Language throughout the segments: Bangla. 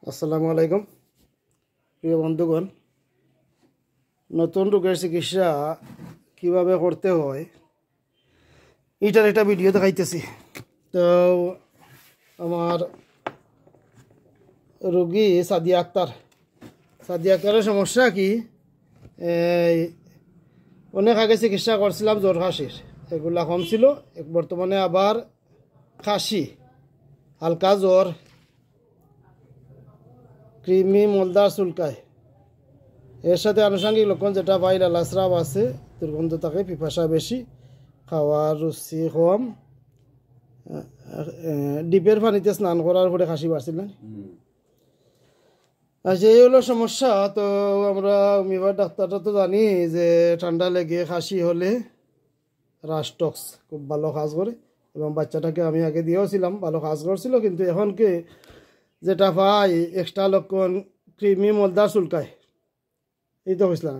আসসালামু আলাইকুম প্রিয় বন্ধুগণ, নতুন রোগের চিকিৎসা কিভাবে করতে হয় এটার একটা ভিডিও দেখাইতেছি। তো আমার রোগী সাদিয়া আক্তারের সমস্যা কি, অনেক আগে চিকিৎসা করছিলাম জ্বর কাশির, এগুলা কম ছিল। বর্তমানে আবার কাশি, হালকা জ্বর, কৃমি মলদার চুলকায়, এর সাথে আনুষঙ্গিক লক্ষণ যেটা পাই লালাস্রাব আছে, দুর্গন্ধ থাকে, পিপাসা বেশি, খাওয়ার রুচি কম, ডিপের পানিতে স্নান করার পরে কাশি বাড়ছিল। আচ্ছা, এই হলো সমস্যা। তো আমরা হোমিওপ্যাথ ডাক্তাররা তো জানি যে ঠান্ডা লেগে কাশি হলে রাস্টক্স খুব ভালো কাজ করে, এবং বাচ্চাটাকে আমি আগে দিয়েওছিলাম, ভালো কাজ করছিল। কিন্তু এখনকে যেটা পাই এক্সট্রা লক্ষণ কৃমি মলদার চুলকায়, এই তো বুঝলাম।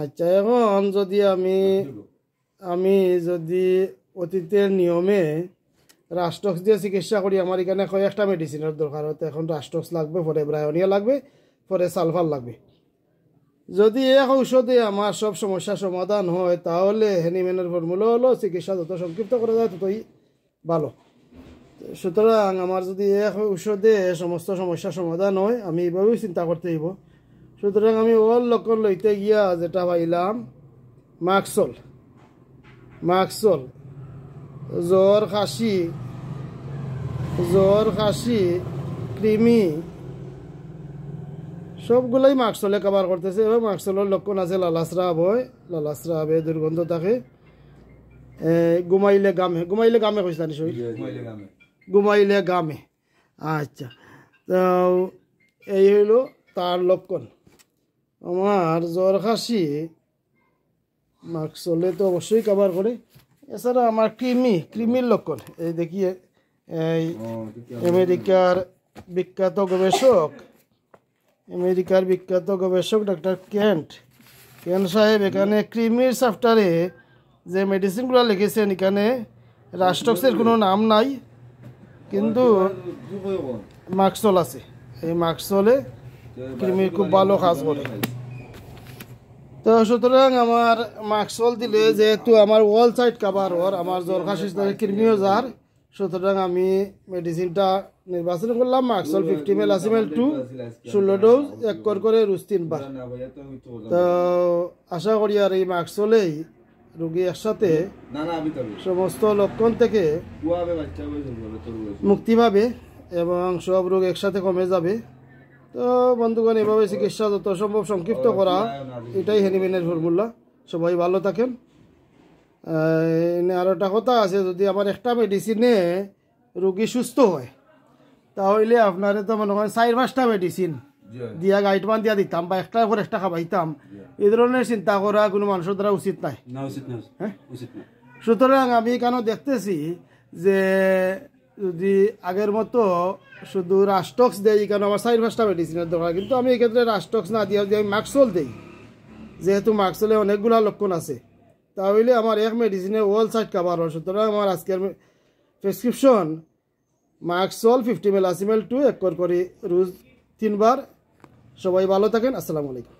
আচ্ছা, এখন যদি আমি যদি অতীতের নিয়মে রাস্টক্স দিয়ে চিকিৎসা করি, আমার এখানে কয়েকটা মেডিসিনের দরকার হতো। এখন রাস্টক্স লাগবে, পরে ব্রায়োনিয়া লাগবে, পরে সালফার লাগবে। যদি এক ঔষধে আমার সব সমস্যার সমাধান হয়, তাহলে হ্যানিম্যানের ফর্মুলা হলো চিকিৎসা যত সংক্ষিপ্ত করা যায় ততই ভালো। সুতরাং আমার যদি এক ঔষধে সমস্ত সমস্যার সমাধান হয়, আমি এইভাবেই চিন্তা করতে হইব। সুতরাং আমি ওর লক্ষণ লইতে গিয়া যেটা পাইলাম, মাক্সল জ্বর কাশি কৃমি সবগুলোই মাক্সলে কভার করতেছে। এবং মাক্সলের লক্ষণ আছে লালাস্রাবে দুর্গন্ধ থাকে, ঘুমাইলে গামে কইস জানি ঘুমাইলে গামে। আচ্ছা, তো এই হইল তার লক্ষণ। আমার জ্বর কাশি মাক্সলে তো অবশ্যই কভার করে। এছাড়া আমার কৃমির লক্ষণ, এই দেখিয়ে এই আমেরিকার বিখ্যাত গবেষক ডক্টর কেন্ট সাহেব এখানে কৃমির চ্যাপ্টারে যে মেডিসিনগুলো লিখেছেন, এখানে রাস্টক্সের কোনো নাম নাই, কিন্তু মাক্সল আছে। এই মাক্সলে কৃমির খুব ভালো কাজ করে। তো সুতরাং আমার মাক্সল দিলে, যেহেতু আমার ওয়াল সাইড কাভার ওর, আমার জ্বর কাশির কৃমিও যার, সুতরাং আমি মেডিসিনটা নির্বাচন করলাম মাক্সল 50 ml আসিমেল 2 16 ডোজ, 1 করে রোজ 3 বার। তো আশা করি আর এই মাক্সলেই রোগী একসাথে সমস্ত লক্ষণ থেকে মুক্তি পাবে এবং সব রোগ একসাথে কমে যাবে। তো বন্ধুগণ, এভাবে চিকিৎসা যত সম্ভব সংক্ষিপ্ত করা, এটাই হ্যানিম্যানের ফর্মুলা। সবাই ভালো থাকেন। আর একটা কথা আছে, যদি আমার একটা মেডিসিনে রোগী সুস্থ হয়, তাহলে আপনারে তো মনে করেন 4-5টা মেডিসিন দিয়া গাইডমান দিয়া দিতাম, বা একটা করে একটা খাবাইতাম। এই ধরনের চিন্তা করা কোনো মানুষের দ্বারা উচিত নাই। হ্যাঁ, সুতরাং আমি কেন দেখতেছি যে যদি আগের মতো শুধু রাস্টক্স দেই, কেন আমার 4-5টা মেডিসিনের দরকার, কিন্তু আমি এক্ষেত্রে রাস্টক্স না দিয়ে যদি আমি মাক্সল দেই, যেহেতু মাক্সলে অনেকগুলো লক্ষণ আছে, তাহলে আমার এক মেডিসিনে ওয়াল সাইড কাভার হয়। সুতরাং আমার আজকের প্রেসক্রিপশন মাক্সল 50 ml আসিমেল 2 1 করে রোজ 3 বার। সবাই ভালো থাকেন। আসসালামু আলাইকুম।